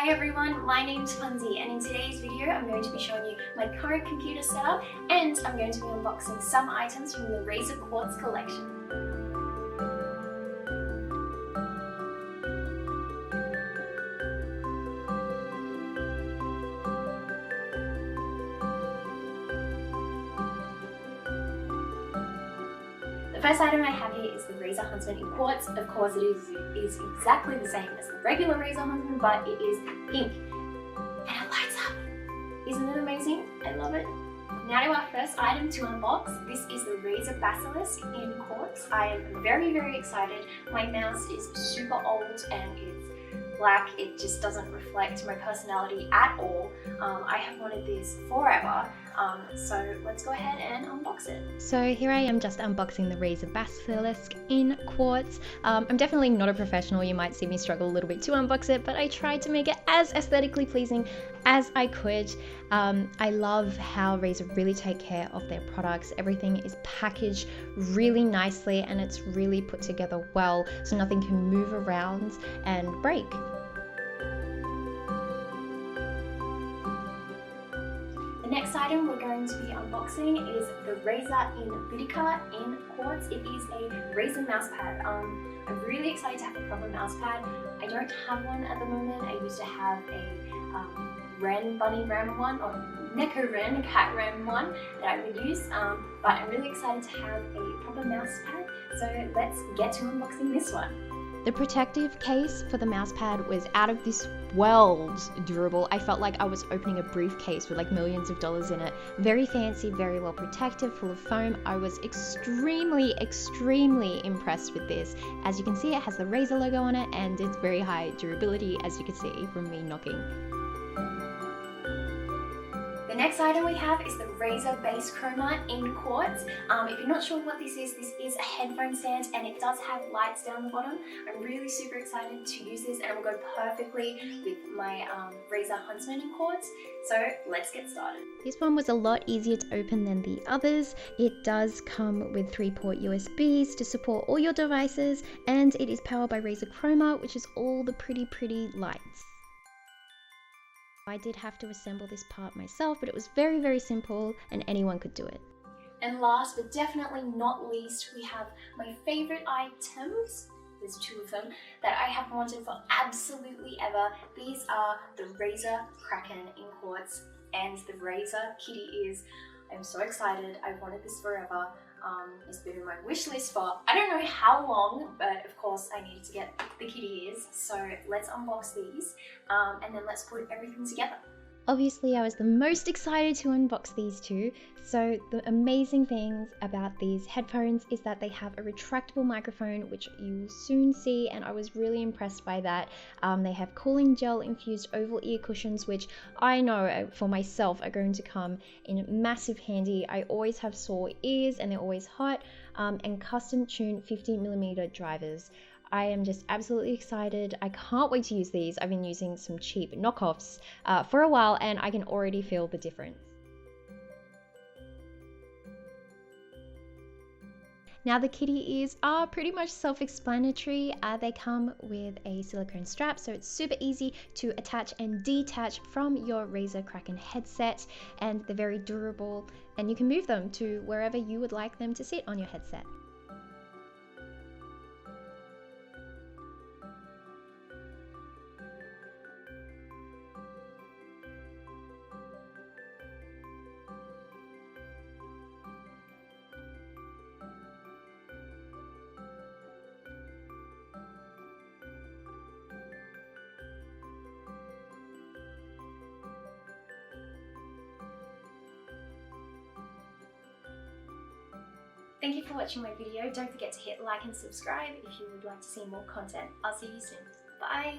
Hi everyone, my name's Funzi and in today's video I'm going to be showing you my current computer setup and I'm going to be unboxing some items from the Razer Quartz collection. The first item I have here is the Razer Huntsman in Quartz. Of course it is exactly the same as the regular Razer Huntsman, but it is pink. And it lights up! Isn't it amazing? I love it. Now to our first item to unbox. This is the Razer Basilisk in Quartz. I am very excited. My mouse is super old and it's black. It just doesn't reflect my personality at all. I have wanted this forever. So let's go ahead and unbox it. So here I am just unboxing the Razer Basilisk in Quartz. I'm definitely not a professional. You might see me struggle a little bit to unbox it, but I tried to make it as aesthetically pleasing as I could. I love how Razer really take care of their products. Everything is packaged really nicely and it's really put together well so nothing can move around and break. The next item we're going to be unboxing is the Razer in Quartz. It is a Razer mousepad. I'm really excited to have a proper mousepad. I don't have one at the moment. I used to have a bunny ram one, or Neko Ren, cat ram one that I would use, but I'm really excited to have a proper mousepad. So let's get to unboxing this one. The protective case for the mousepad was out of this world durable. I felt like I was opening a briefcase with like millions of dollars in it. Very fancy, very well protected, full of foam. I was extremely impressed with this. As you can see, it has the Razer logo on it and it's very high durability, as you can see from me knocking. The next item we have is the Razer Base Chroma in Quartz. If you're not sure what this is a headphone stand and it does have lights down the bottom. I'm really super excited to use this and it will go perfectly with my Razer Huntsman in Quartz. So let's get started. This one was a lot easier to open than the others. It does come with 3-port USBs to support all your devices and it is powered by Razer Chroma, which is all the pretty lights. I did have to assemble this part myself, but it was very simple and anyone could do it. And last but definitely not least, we have my favorite items. There's two of them that I have wanted for absolutely ever. These are the Razer Kraken in Quartz and the Razer kitty ears. I'm so excited. I've wanted this forever. It's been in my wish list for I don't know how long, but of course I needed to get the kitty ears. So let's unbox these and then let's put everything together. Obviously, I was the most excited to unbox these two. So the amazing things about these headphones is that they have a retractable microphone, which you will soon see, and I was really impressed by that. They have cooling gel infused oval ear cushions, which I know for myself are going to come in massive handy. I always have sore ears and they're always hot, and custom tuned 50mm drivers. I am just absolutely excited. I can't wait to use these. I've been using some cheap knockoffs for a while and I can already feel the difference. Now the kitty ears are pretty much self-explanatory. They come with a silicone strap, so it's super easy to attach and detach from your Razer Kraken headset, and they're very durable and you can move them to wherever you would like them to sit on your headset. Thank you for watching my video. Don't forget to hit like and subscribe if you would like to see more content. I'll see you soon. Bye!